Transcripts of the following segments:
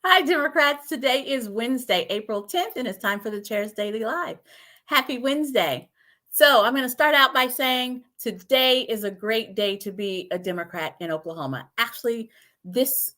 Hi, Democrats. Today is Wednesday, April 10th, and it's time for the Chair's Daily Live. Happy Wednesday. So, I'm going to start out by saying today is a great day to be a Democrat in Oklahoma. Actually, this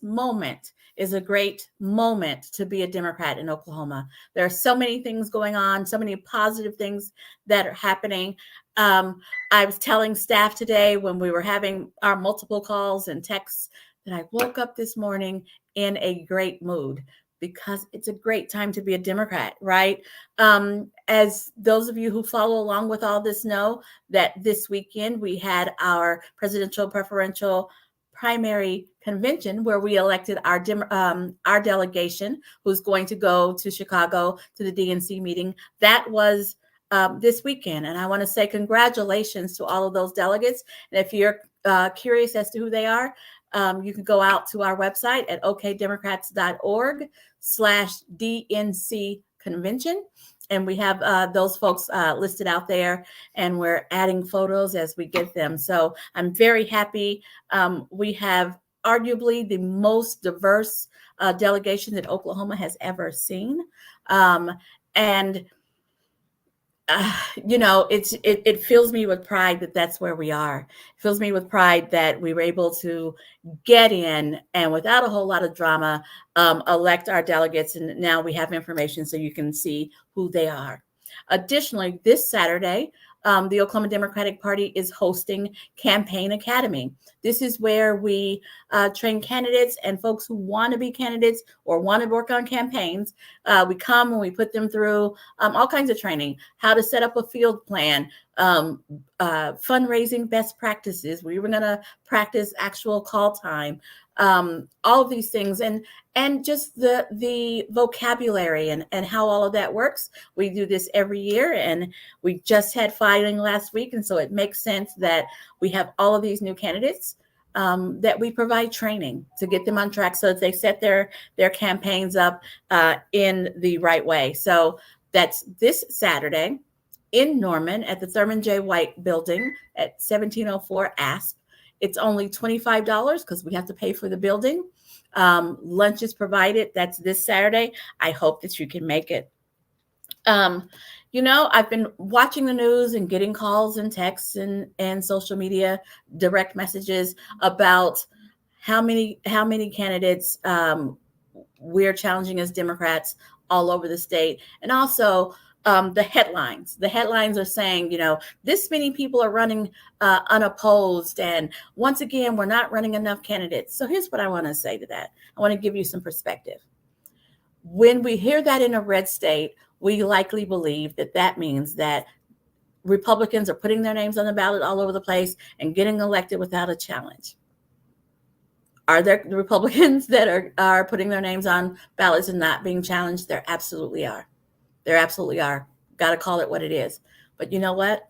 moment is a great moment to be a Democrat in Oklahoma. There are so many things going on, so many positive things that are happening. Um, I was telling staff today when we were having our multiple calls and texts that I woke up this morning in a great mood because it's a great time to be a Democrat, right? As those of you who follow along with all this know, that this weekend we had our presidential preferential primary convention where we elected our delegation who's going to go to Chicago to the DNC meeting. That was this weekend, and I want to say congratulations to all of those delegates. And if you're curious as to who they are, you can go out to our website at okdemocrats.org/DNC convention. And we have those folks listed out there, and we're adding photos as we get them. So I'm very happy. We have arguably the most diverse delegation that Oklahoma has ever seen. And it fills me with pride that that's where we are. It fills me with pride that we were able to get in and without a whole lot of drama, elect our delegates. And now we have information so you can see who they are. Additionally, this Saturday, the Oklahoma Democratic Party is hosting Campaign Academy. This is where we train candidates and folks who want to be candidates or want to work on campaigns. We come and we put them through all kinds of training, how to set up a field plan, fundraising best practices. We were going to practice actual call time, all of these things, and just the vocabulary and how all of that works. We do this every year, and we just had filing last week, and so it makes sense that we have all of these new candidates that we provide training to get them on track so that they set their campaigns up in the right way. So that's this Saturday in Norman at the Thurman J. White building at 1704 Asp. It's only $25 because we have to pay for the building. Lunch is provided. That's this Saturday. I hope that you can make it. I've been watching the news and getting calls and texts and social media direct messages about how many candidates we're challenging as Democrats all over the state. And also the headlines. The headlines are saying, this many people are running unopposed. And once again, we're not running enough candidates. So here's what I want to say to that. I want to give you some perspective. When we hear that in a red state, we likely believe that means that Republicans are putting their names on the ballot all over the place and getting elected without a challenge. Are there Republicans that are putting their names on ballots and not being challenged? There absolutely are. There absolutely are. Got to call it what it is. But you know what?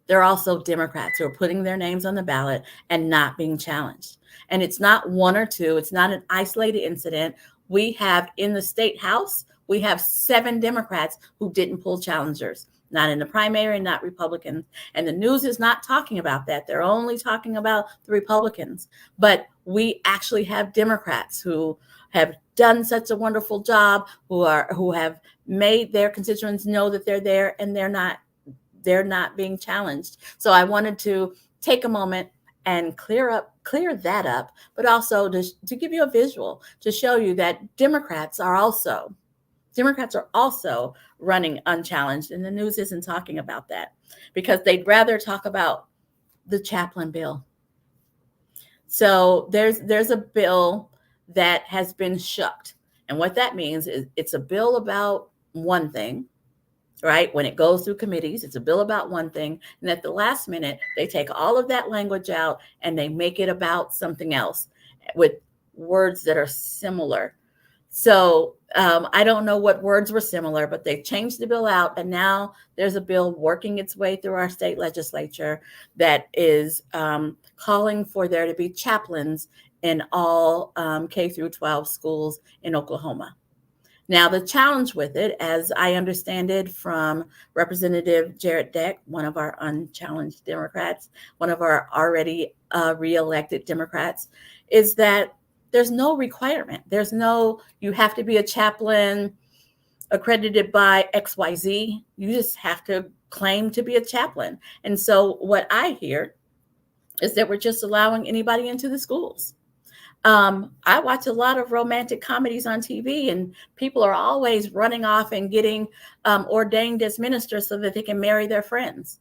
There are also Democrats who are putting their names on the ballot and not being challenged. And it's not one or two. It's not an isolated incident. We have in the state house, we have 7 Democrats who didn't pull challengers, not in the primary, not Republicans. And the news is not talking about that. They're only talking about the Republicans. But we actually have Democrats who have done such a wonderful job, who have made their constituents know that they're there and they're not being challenged. So I wanted to take a moment and clear that up, but also to give you a visual to show you that Democrats are also running unchallenged, and the news isn't talking about that because they'd rather talk about the chaplain bill. So there's a bill that has been shucked, and what that means is it's a bill about one thing, right? When it goes through committees, it's a bill about one thing, and at the last minute, they take all of that language out and they make it about something else with words that are similar. So I don't know what words were similar, but they changed the bill out, and now there's a bill working its way through our state legislature that is calling for there to be chaplains in all K through 12 schools in Oklahoma. Now, the challenge with it, as I understand it from Representative Jarrett Deck, one of our unchallenged Democrats, one of our already reelected Democrats, is that There's no requirement. There's no, you have to be a chaplain accredited by XYZ. You just have to claim to be a chaplain. And so what I hear is that we're just allowing anybody into the schools. I watch a lot of romantic comedies on TV, and people are always running off and getting ordained as ministers so that they can marry their friends.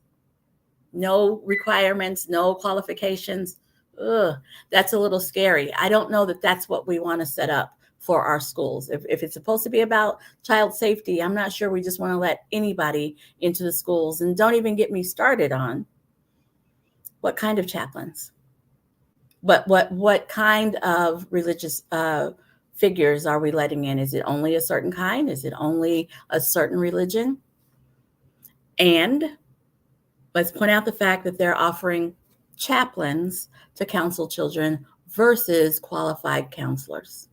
No requirements, no qualifications. Ugh, that's a little scary. I don't know that that's what we want to set up for our schools. If it's supposed to be about child safety, I'm not sure we just want to let anybody into the schools. And don't even get me started on what kind of chaplains. What kind of religious figures are we letting in? Is it only a certain kind? Is it only a certain religion? And let's point out the fact that they're offering chaplains to counsel children versus qualified counselors.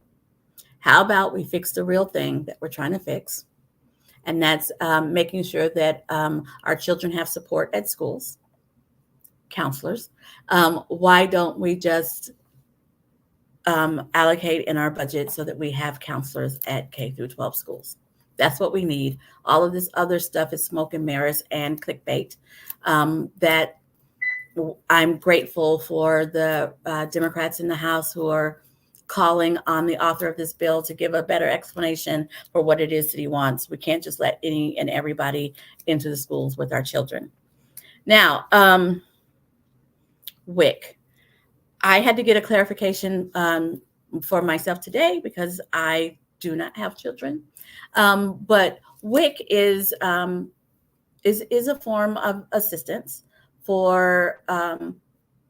How about we fix the real thing that we're trying to fix? And that's making sure that our children have support at schools, counselors. Why don't we just allocate in our budget so that we have counselors at K through 12 schools? That's what we need. All of this other stuff is smoke and mirrors and clickbait. That I'm grateful for the Democrats in the House who are calling on the author of this bill to give a better explanation for what it is that he wants. We can't just let any and everybody into the schools with our children. Now, WIC. I had to get a clarification for myself today because I do not have children. But WIC is a form of assistance for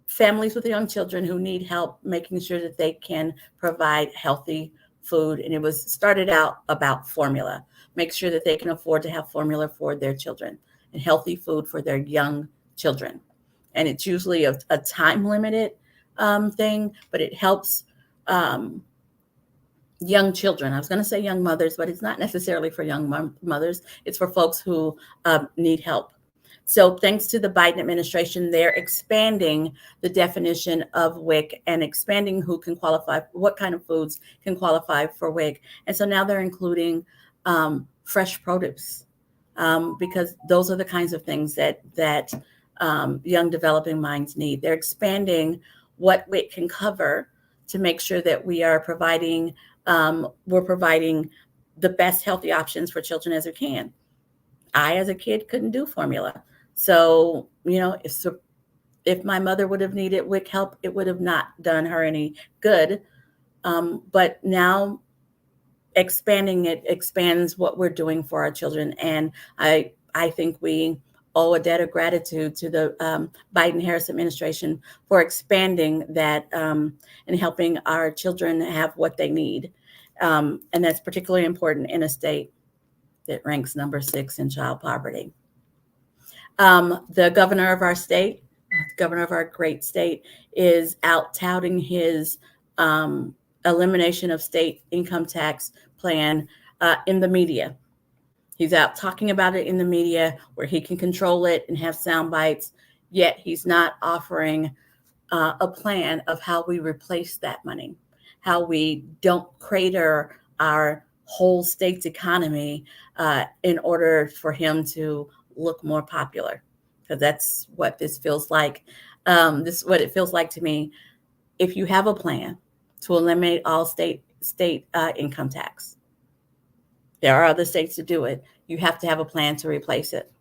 families with young children who need help making sure that they can provide healthy food. And it was started out about formula. Make sure that they can afford to have formula for their children and healthy food for their young children. And it's usually a time limited thing, but it helps young children. I was going to say young mothers, but it's not necessarily for young mothers. It's for folks who need help. So thanks to the Biden administration, they're expanding the definition of WIC and expanding who can qualify, what kind of foods can qualify for WIC. And so now they're including fresh produce because those are the kinds of things that young developing minds need. They're expanding what WIC can cover to make sure that we are providing the best healthy options for children as we can. I, as a kid, couldn't do formula. So, if my mother would have needed WIC help, it would have not done her any good. But now expanding it expands what we're doing for our children. And I think we owe a debt of gratitude to the Biden-Harris administration for expanding that and helping our children have what they need. And that's particularly important in a state that ranks number 6 in child poverty. The governor of our state, governor of our great state, is out touting his elimination of state income tax plan in the media. He's out talking about it in the media where he can control it and have sound bites, yet he's not offering a plan of how we replace that money, how we don't crater our whole state's economy in order for him to look more popular. Because that's what this feels like. This is what it feels like to me. If you have a plan to eliminate all state income tax, there are other states to do it. You have to have a plan to replace it.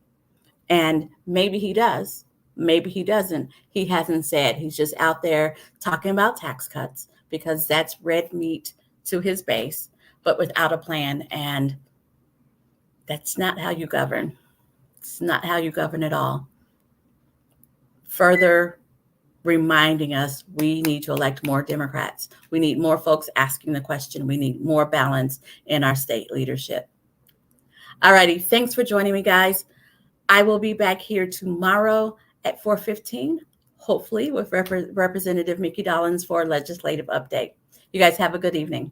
And maybe he does. Maybe he doesn't. He hasn't said. He's just out there talking about tax cuts because that's red meat to his base, but without a plan. And that's not how you govern. It's not how you govern at all. Further reminding us we need to elect more Democrats. We need more folks asking the question. We need more balance in our state leadership. All righty. Thanks for joining me, guys. I will be back here tomorrow at 4:15, hopefully with Representative Mickey Dollins for a legislative update. You guys have a good evening.